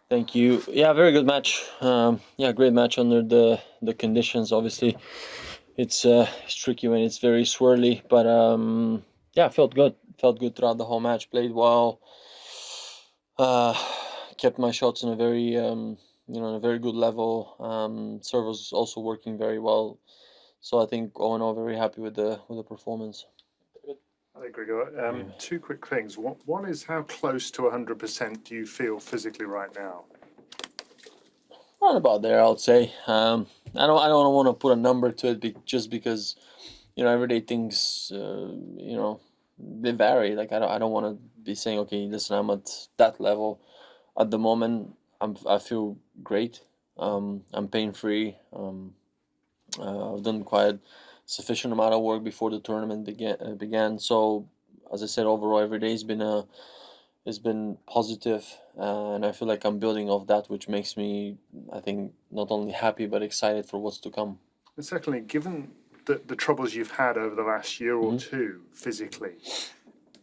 Thank you. Yeah, very good match. Yeah, great match under the conditions. Obviously, it's tricky when it's very swirly, but yeah, felt good. Felt good throughout the whole match. Played well. Uh, Kept my shots in a very in a very good level. Serve was also working very well. So I think all in all, very happy with the performance. Hi, Grigor. Two quick things. One is how close to 100% do you feel physically right now? Right about there, I would say. I don't want to put a number to it just because everyday things they vary. Like I don't want to be saying, okay, listen, I'm at that level at the moment. I feel great. I'm pain free. I've done quite sufficient amount of work before the tournament began. So as I said, overall every day has been positive, and I feel like I'm building off that, which makes me, I think, not only happy but excited for what's to come. And secondly, given the troubles you've had over the last year or two physically,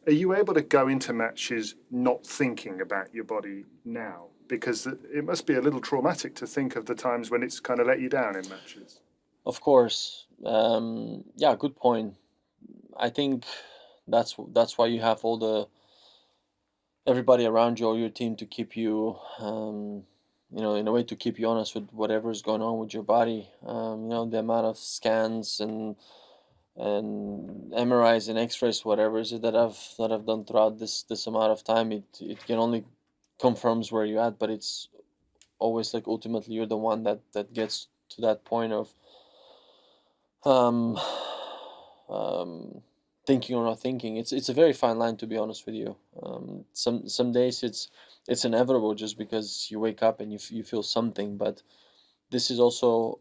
are you able to go into matches not thinking about your body now? Because it must be a little traumatic to think of the times when it's kind of let you down in matches. Of course, yeah, good point. I think that's why you have all the everybody around you or your team to keep you, in a way to keep you honest with whatever is going on with your body. The amount of scans and MRIs and X-rays, whatever is it that I've done throughout this amount of time. It can only confirms where you're at, but it's always like ultimately you're the one that gets to that point of um um thinking or not thinking. It's a very fine line, to be honest with you. Some days it's inevitable just because you wake up and you feel something, but this is also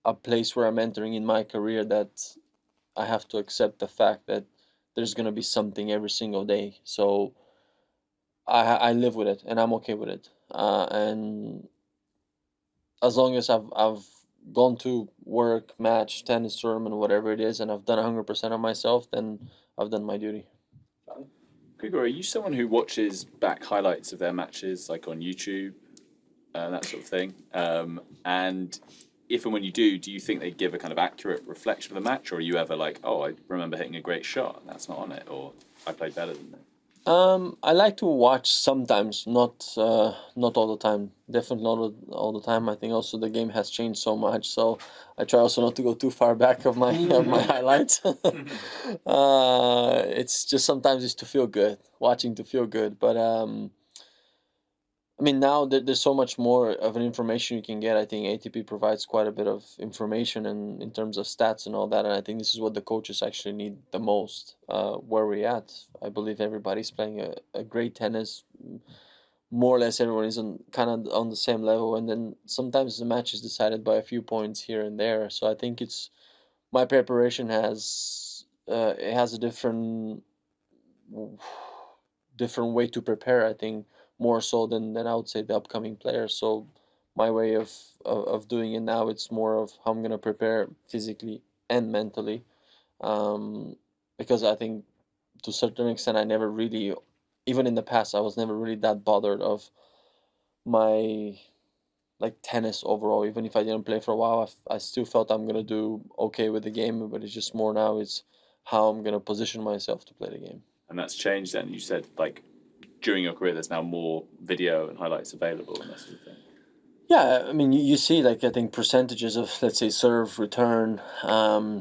a place where I'm entering in my career that I have to accept the fact that there's gonna be something every single day. So I live with it and I'm okay with it. And as long as I've gone to work, match, tennis tournament, whatever it is, and I've done 100% of myself, then I've done my duty. Grigor, are you someone who watches back highlights of their matches, like on YouTube, that sort of thing? And if and when you do you think they give a kind of accurate reflection of the match, or are you ever like, oh, I remember hitting a great shot, and that's not on it, or I played better than that? I like to watch sometimes, not all the time. Definitely not all the time. I think also the game has changed so much, so I try also not to go too far back of my of my highlights. It's just sometimes it's to feel good, watching to feel good. But I mean, now that there's so much more of an information you can get. I think ATP provides quite a bit of information and in terms of stats and all that. And I think this is what the coaches actually need the most. Where we're at, I believe everybody's playing a great tennis. More or less, everyone is kind of on the same level. And then sometimes the match is decided by a few points here and there. So I think it's my preparation has a different way to prepare. I think more so than I would say the upcoming players. So my way of doing it now, it's more of how I'm gonna prepare physically and mentally, um, because I think to a certain extent I never really, even in the past, I was never really that bothered of my like tennis overall. Even if I didn't play for a while, I still felt I'm gonna do okay with the game. But it's just more now. It's how I'm gonna position myself to play the game. And that's changed then. You said, like, during your career, there's now more video and highlights available and that sort of thing. Yeah, I mean, you see, like, I think percentages of, let's say, serve, return,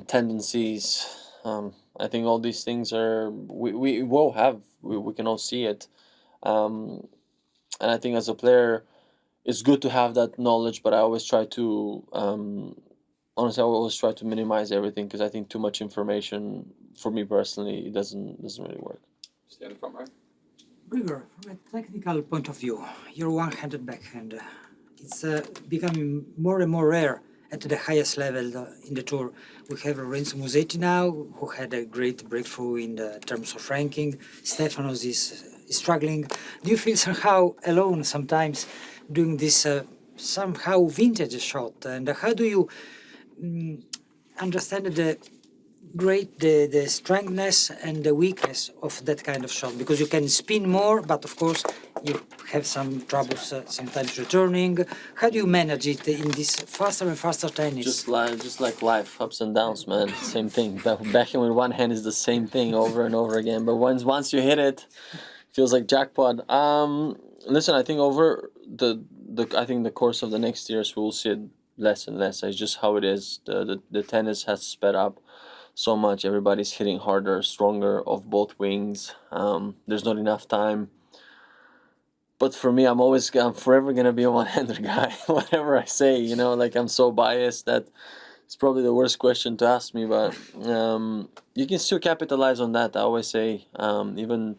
tendencies. I think all these things are, we will have, we can all see it. Um, and I think as a player, it's good to have that knowledge, but I always try to, honestly, I always try to minimize everything because I think too much information, for me personally, it doesn't really work. Stay in the front row. Grigor, from a technical point of view, your one-handed backhand, it's becoming more and more rare at the highest level in the tour. We have Renzo Musetti now, who had a great breakthrough in the terms of ranking. Stefanos is struggling. Do you feel somehow alone sometimes doing this somehow vintage shot? And how do you understand great the strengthness and the weakness of that kind of shot? Because you can spin more, but of course you have some troubles sometimes returning. How do you manage it in this faster and faster tennis? Just like life, ups and downs, man. Same thing. Backhand with one hand is the same thing over and over again. But once you hit it, feels like jackpot. Listen, I think over the course of the next years we'll see it less and less. It's just how it is. The tennis has sped up so much. Everybody's hitting harder, stronger of both wings. There's not enough time. But for me, I'm forever gonna be a one-hander guy. Whatever I say, like I'm so biased that it's probably the worst question to ask me. But you can still capitalize on that. I always say, even.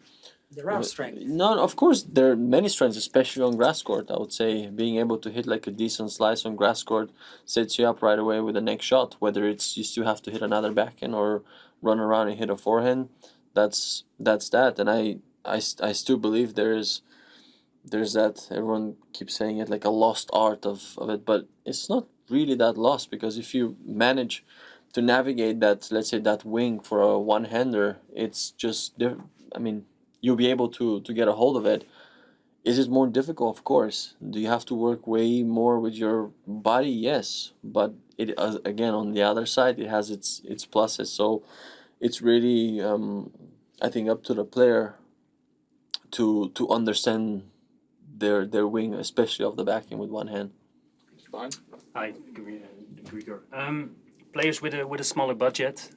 There are strengths. No, of course there are many strengths, especially on grass court. I would say being able to hit like a decent slice on grass court sets you up right away with the next shot. Whether it's you still have to hit another backhand or run around and hit a forehand, that's that. And I still believe there's that. Everyone keeps saying it like a lost art of it, but it's not really that lost, because if you manage to navigate that, let's say that wing for a one-hander, it's just I mean, you'll be able to get a hold of it. Is it more difficult? Of course. Do you have to work way more with your body? Yes, but it again, on the other side, it has its pluses. So it's really I think up to the player to understand their wing, especially of the backhand with one hand. Fine. Hi, Grigor. Players with a smaller budget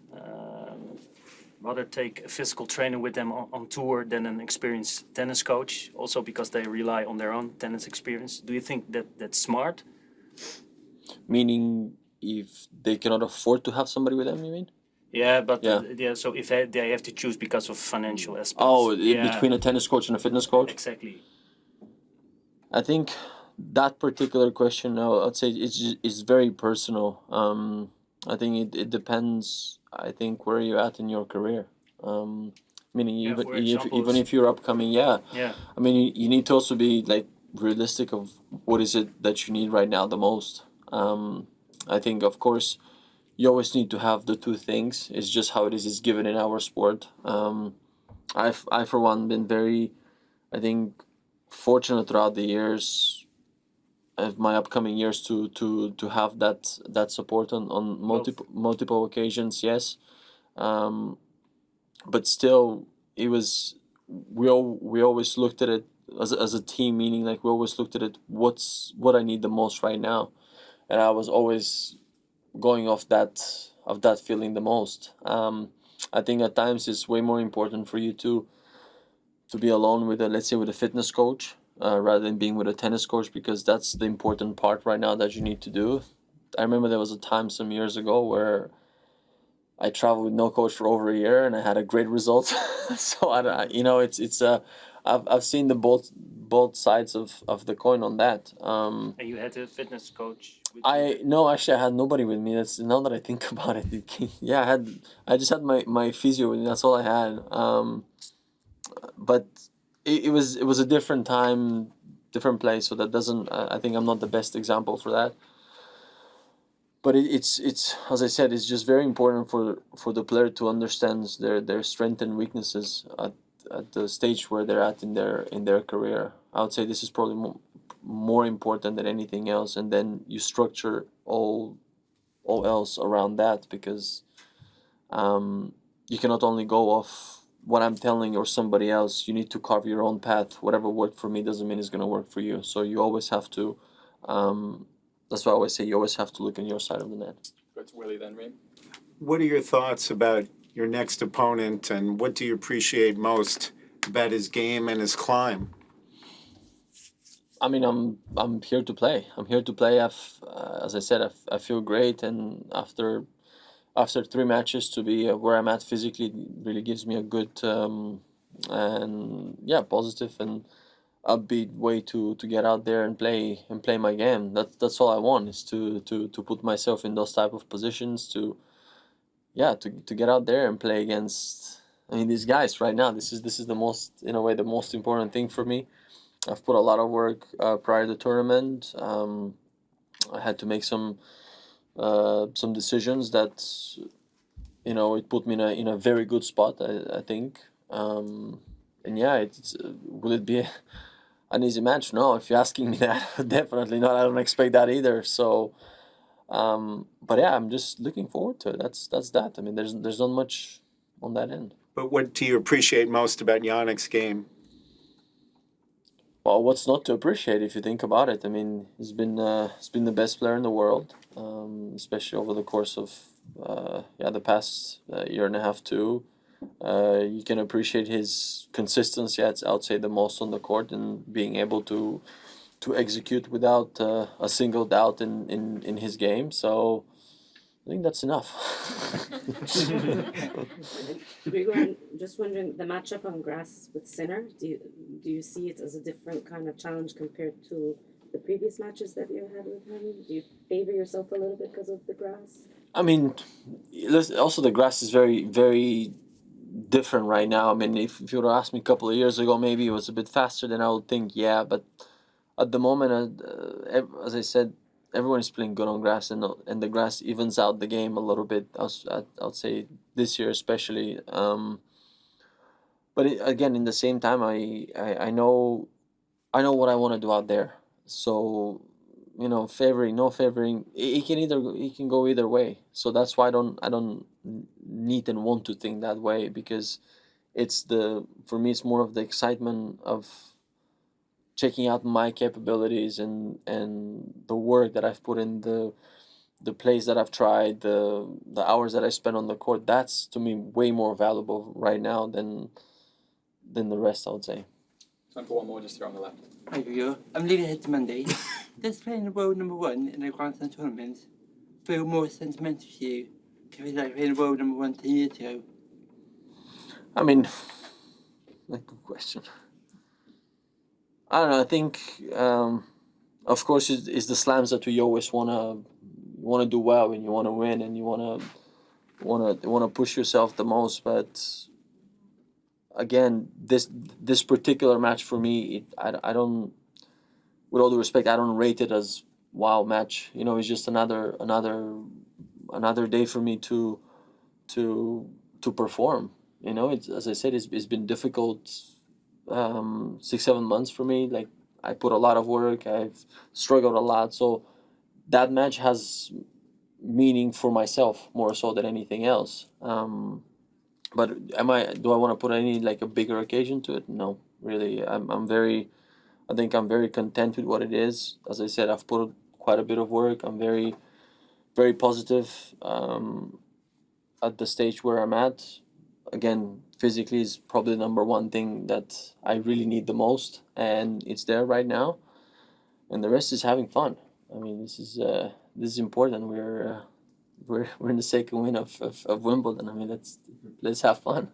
rather take a physical trainer with them on tour than an experienced tennis coach, also because they rely on their own tennis experience. Do you think that that's smart? Meaning, if they cannot afford to have somebody with them, you mean? Yeah, but Yeah. so if they have to choose because of financial aspects. Oh, yeah, between a tennis coach and a fitness coach? exactly. I think that particular question, I'd say is very personal. I think it depends. I think where you're at in your career. Meaning Yeah, even for if example, even if you're upcoming, yeah. Yeah, I mean, you need to also be like realistic of what is it that you need right now the most. I think of course you always need to have the two things. It's just how it is given in our sport. I for one been very, I think, fortunate throughout the years of my upcoming years to have that support on multiple occasions. Yes, but still it was we always looked at it as a team, meaning like we always looked at it what I need the most right now, and I was always going off that feeling the most. I think at times it's way more important for you to be alone with let's say with a fitness coach, rather than being with a tennis coach, because that's the important part right now that you need to do. I remember there was a time some years ago where I traveled with no coach for over a year and I had a great result. So I've seen the both sides of the coin on that. and you had a fitness coach. With Actually I had nobody with me. That's now that I think about it. Yeah, I just had my physio with me. That's all I had. But it was a different time, different place. So that doesn't. I think I'm not the best example for that. But it's as I said, it's just very important for the player to understand their strengths and weaknesses at the stage where they're at in their career. I would say this is probably more important than anything else, and then you structure all else around that, because you cannot only go off what I'm telling or somebody else. You need to carve your own path. Whatever worked for me doesn't mean it's going to work for you. So you always have to. That's why I always say you always have to look on your side of the net. Go to Willie then, Reem. What are your thoughts about your next opponent, and what do you appreciate most about his game and his climb? I mean, I'm here to play. I'm here to play. As I said, I feel great, and after 3 matches to be where I'm at physically really gives me a good and positive and upbeat way to get out there and play my game. That's all I want, is to put myself in those type of positions to get out there and play against. I mean, these guys right now. This is the most, in a way, the most important thing for me. I've put a lot of work prior to the tournament. I had to make some decisions that it put me in a very good spot. I think. And yeah, will it be an easy match? No, if you're asking me that, definitely not. I don't expect that either. So, but yeah, I'm just looking forward to it. That's that. I mean, there's not much on that end. But what do you appreciate most about Yannick's game? Well, what's not to appreciate if you think about it? I mean, he's been the best player in the world, especially over the course of the past year and a half too. You can appreciate his consistency. I would say the most on the court and being able to execute without a single doubt in his game. So I think that's enough. Grigor, I'm just wondering, the matchup on grass with Sinner, do you see it as a different kind of challenge compared to the previous matches that you had with him? Do you favor yourself a little bit because of the grass? I mean, also the grass is very, very different right now. I mean, if you would have asked me a couple of years ago, maybe it was a bit faster, then I would think, yeah. But at the moment, as I said, everyone is playing good on grass, and the grass evens out the game a little bit. I'll say this year especially. But again, in the same time, I know what I want to do out there. So favoring, no favoring, he can go either way. So that's why I don't need and want to think that way, because for me it's more of the excitement of checking out my capabilities and the work that I've put in, the plays that I've tried, the hours that I spend on the court. That's to me way more valuable right now than the rest, I would say. Time for one more, just here on the left. Hi, Hugo. I'm leaving ahead to Monday. Does playing world number one in the Grand Slam tournament feel more sentimental to you compared to playing world number one 10 years ago? I mean, like, good question. I don't know. I think, of course, it's the slams that we always wanna do well, and you wanna win, and you wanna push yourself the most. But again, this particular match for me, I don't, with all due respect, I don't rate it as wow match. It's just another day for me to perform. It's, as I said, it's been difficult 6-7 months for me. Like, I put a lot of work, I've struggled a lot, so that match has meaning for myself more so than anything else. But do I want to put a bigger occasion to it? No, really. I think I'm very content with what it is. As I said, I've put quite a bit of work. I'm very, very positive at the stage where I'm at. Again, physically is probably the number one thing that I really need the most, and it's there right now. And the rest is having fun. I mean, this is important. We're in the second win of Wimbledon. I mean, let's have fun.